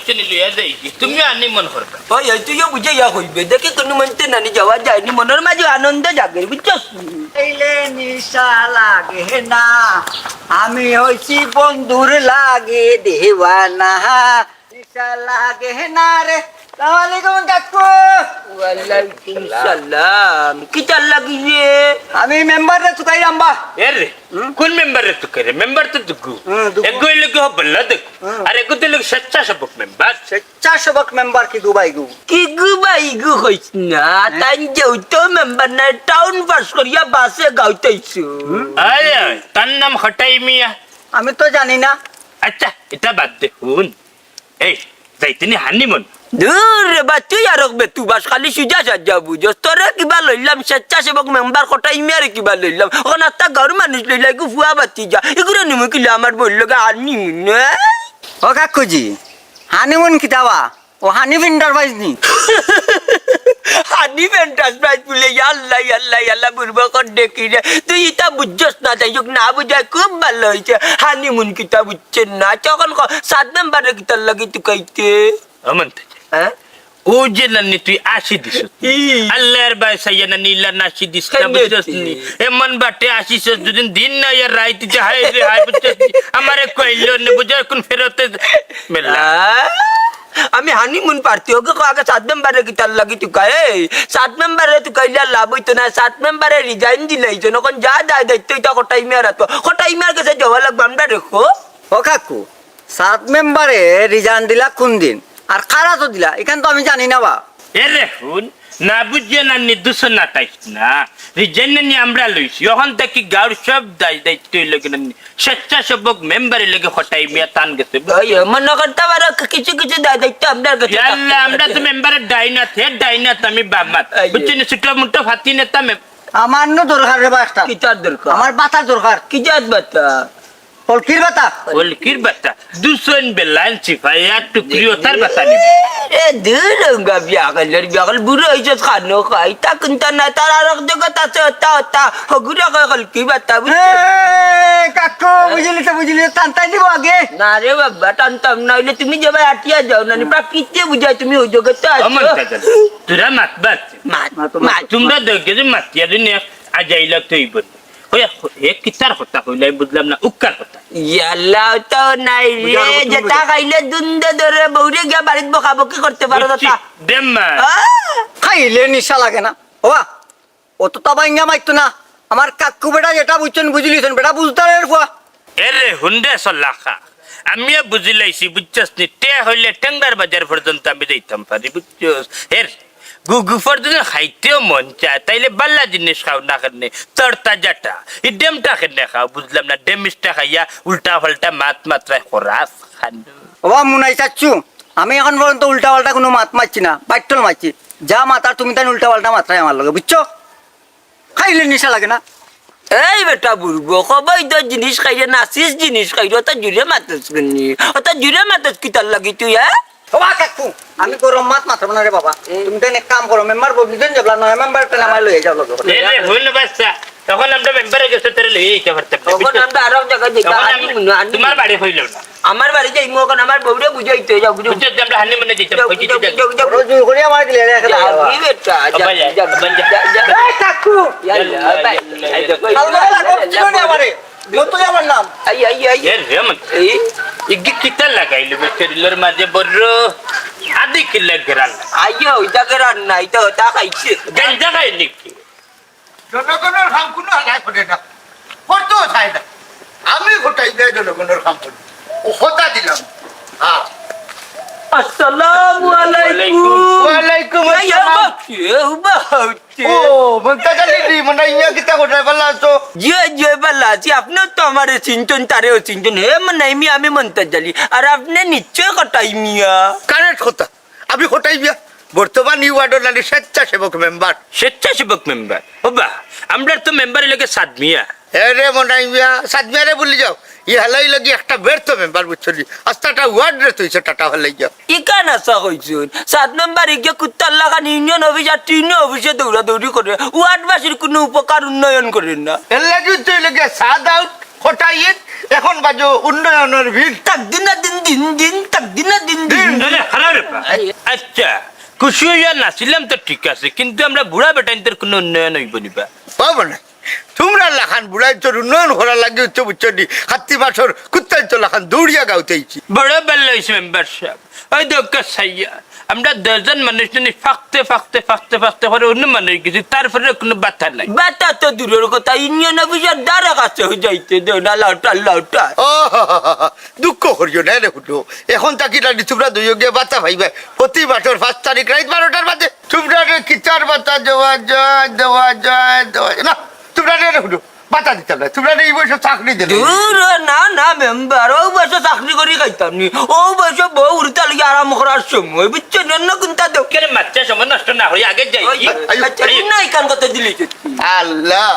হচ্ছে নিলুয়া যাই তুমি আনি মন করবা ওই তুইও বুঝে ইয়া হইবে দেখি কোনো মনতে নানি যাওয়া যায়নি মনের মাঝে আনন্দ জাগে বুঝছস এইলে নিশা লাগে না আমি হইছি বন্ধুর লাগে দেওয়ানা নিশা লাগে না রে আসসালামু আলাইকুম কাকু ওয়ালাইকুম সালাম কি চাল লাগিছে আমি মেম্বার রে তুকাই আম্বা এর কোন মেম্বার রে তুকে মেম্বার তো দুগু এগো লগে হবলা দেখ আর এগো তে লগে স্বেচ্ছাসেবক মেম্বার স্বেচ্ছাসেবক মেম্বার কি গুবাই গু হইছ না তাই যেউতো মেম্বার না টাউন পাস করিয়া বাসে গাইতেইছো আরে তার নাম হটাই মিয়া আমি তো জানি না আচ্ছা এটা বাদ দে হুন এই যাইতেনি হানিমুন দূর রে বা তুই আর রকবে তুই বাস খালি সুজা সাজা বুঝস তোরে কিবা লইলাম স্বেচ্ছাসেবক মেম্বার কটা ইমিয়ারে কিবা লইলাম ওখানে একটা ঘর মানুষ লইলাই গু ফুয়া বাতি যা এগুলো নিমু কিলে আমার বললো গা হানিমুন ও কাকুজি হানিমুন কিতাবা ও হানি এন্টারপ্রাইজ নি হানি এন্টারপ্রাইজ বলে আল্লাহ আল্লাহ আল্লাহ বুড়বা কর দেখি রে তুই এটা বুঝছস না তাই না বুঝায় খুব ভালো হয়েছে হানিমুন কিতা বুঝছেন না তখন 7 মেম্বারে কিতার লাগি তুই কাইতে আমন্ত হ্যাঁ ও যে নানি তুই আসি দিস আল্লাহর বাই সাইয়া নানি ইল্লা নাসি দিস না বুঝছস নি এমন বাটে আসিস দুদিন দিন না ইয়ার রাইতে যে হাই রে হাই বুঝছস আমারে কইলো নে বুঝা কোন ফেরতে মেলা আমি হানিমুন পার্টি ওকে আগে 7 মেম্বারে কিতার লাগি তুই কায়ে 7 মেম্বারে তুই কাইলা লাভ হইতো না 7 মেম্বারে রিজাইন দিলাই জন কোন যা দায় দায়িত্ব এটা কটাই মেরা তো কটাই মের কাছে যাওয়া লাগবে আমরা দেখো ও কাকু 7 মেম্বারে রিজাইন দিলা কোন দিন আর কারা তো দিলা এখান তো আমি জানি না বা এরে হুন না বুঝে না নির্দোষ না তাইস না রিজেন নি আমরা লইছি এখন থেকে গাঁর সব দায়িত্ব লগে স্বেচ্ছাসেবক মেম্বারে লগে হটাই মিয়া টান গেছে মনে করতে পারো কিছু কিছু দায়িত্ব আপনার কাছে আমরা তো মেম্বারের ডাইনা আমি বামাত বুঝছেন ছোট মোটো ফাতি নেতা আমার নো দরকার রে বাসটা কিটার দরকার আমার বাতা দরকার কি জাত বাতা কলকির বাতা দুসন বেলান সিফায়া টুকরিও তার বাতা নি এ দুরঙ্গা বিয়াগল বুড়ো হইছে খানো খাই তা কুনতা না তার আর জগৎ আছে তা হগুরা কলকি বাতা কাকু বুঝলি টানতাই দিব আগে না রে বাবা টানতাম না হইলে তুমি যাবে আটিয়া যাও না প্রাকৃতিক বুঝাই তুমি ওই জগতে আছো তোরা মাতবাত তোমরা দেখে যে মাতিয়া দিন আজাই লাগতে হইব ওই এক কিতার কথা কইলাই বুঝলাম না উক্কার কথা ইয়াল্লা তো নাই রে যেটা খাইলে দুন্দে ধরে বউরে গিয়া বাড়িত বকাবকি করতে পারো তা দেম্মা খাইলে নিশা লাগে না ওবা ও তো তাবাইঙ্গা মাইতো না আমার কাকু বেটা যেটা বুঝছেন বুঝলিছেন বেটা বুঝতে রে ফুয়া এরে হুন্ডে সল্লাখা আমিও বুঝিলাইছি বুঝছস নি টে হইলে টেঙ্গার বাজার পর্যন্ত আমি যাইতাম পারি বুঝছস এর গুগু পর্যন্ত খাইতেও মন চায় তাইলে বাল্লা জিনিস খাও না কেন তরতা জাটা এই ডেমটা কেন খাও বুঝলাম না ডেমিসটা খাইয়া উল্টা পাল্টা মাত্রায় খরাস খান্ডু ও মুনাই চাচ্ছু আমি এখন পর্যন্ত উল্টা পাল্টা কোনো মাত মারছি না বাইটল মারছি যা মাতার তুমি তাই উল্টা পাল্টা মাত্রায় আমার লগে বুঝছো খাইলে নিশা লাগে না এই বেটা বুড়বো সবাই তো জিনিস খাইলে নাচিস জিনিস খাইলে অত জুড়ে মাতাস কিনি অত জুড়ে মাতাস কি তার লাগি তুই হ্যাঁ বাবা কাকু আমি গরম মাছ মাত্রাবো না রে বাবা তুমি তো এক কাম করো মেম্বার বদলিতেন যাবলা নয় মেম্বারটা নামাই লয়ে যাও লগে এরে হইল বাচ্চা তখন আমরা মেম্বারে গেছে তোরে লই এইটা পারতাম তখন আমরা আরো জায়গা যাইতা তোমার বাড়ি হইল না আমার বাড়ি যাই মো কোন আমার বউরে বুঝাইতে যাও বুঝো আমরা হানি মনে দিতাম কইতে জোর করে আমার দিলে রে আমি বেটা যা কাকু আল্লাহ লাগো চিনি আমারে যত আমার নাম আই এর রেমন ইগি কিতা লাগাইলো বেচরিলর মাঝে বড় আদি কিলে গরাল আইয়ো ইটা গরাল না ইটা তা খাইছে গঞ্জা খাই নাকি জনগণের কাম কোনো আলাই করে না করতো চাইদা আমি গোটাই দেয় জনগণের কাম করি ও হতা দিলাম হ্যাঁ আসসালামু আলাইকুম ওয়ালাইকুম আসসালাম ও মনটা জানি মনে ইয়া কিতা কোথায় বলা তো যে বলা আছি আপনি তো আমারে চিনতেন তারেও চিনতেন হে মানে আমি মনটা জালি আর আপনি নিশ্চয় কটাই মিয়া কারেক্ট কথা আমি হটাই বিয়া বর্তমান ইউ ওয়ার্ডের নানি স্বেচ্ছাসেবক মেম্বার বাবা আমরা তো মেম্বারে লাগে সাদমিয়া রে মনাই বিয়া সাদমিয়ারে বলি যাও ই হালাই লাগি একটা ব্যর্থ মেম্বার বুঝছলি আস্তাটা ওয়ার্ড রে তুইছে টাটা হালাই যাও ইকান আসা কইছুন 7 মেম্বার ইগে কুত্তার লাগান ইউনিয়ন অফিস আর টিউনিয়ন অফিসে দৌড়াদৌড়ি করে ওয়ার্ডবাসীর কোনো উপকার উন্নয়ন করেন না এর লাগি তুই লাগে সাদ আউট হটাইয়ে এখন বাজো উন্নয়নের ভিড় তাক দিন না দিন দিন দিন তাক দিন না দিন দিন আরে খারাপ রে পা। আচ্ছা খুশি হইয়া নাছিলাম তো ঠিক আছে কিন্তু আমরা বুড়া বেটাইনদের কোনো উন্নয়ন হইব নিবা পাবো না তোমরা লাখান বুড়াই তোর উন্নয়ন করার লাগে উচ্চ বুচ্চটি হাতি মাছর কুত্তাই তো লাখান দৌড়িয়া গাউতেইছি বড় ভালো হয়েছে মেম্বার সাহেব ওই দোকা সাইয়া আমরা 10 জন মানুষ নিয়ে ফাঁকতে করে অন্য মানুষ গেছি তারপরে কোনো বাধা নাই বাতা তো দূরের কথা ইউনিয়ন অফিসার দ্বারা কাছে হয়ে যাইতে দে না লাউটা ও দুঃখ করিও না রে ফুটো এখন তাকি রানি তোমরা দুই গিয়ে বাচ্চা ভাইবে প্রতি মাসের 5 তারিখ রাত 12টার বাজে তোমরা রে কিচার বাচ্চা দেওয়া যায় না তোমরা রে ফুটো বাচ্চা দিতে না তোমরা এই বয়সে চাকরি দিলে দূর না না মেম্বার ও বয়সে চাকরি করি খাইতাম নি ও বয়সে বউ উড়তে লাগে আরাম করার সময় বুঝছো না কোনটা দেখ কেন মাত্রা সময় নষ্ট না হয়ে আগে যাই আচ্ছা না ইকান কথা দিলি আল্লাহ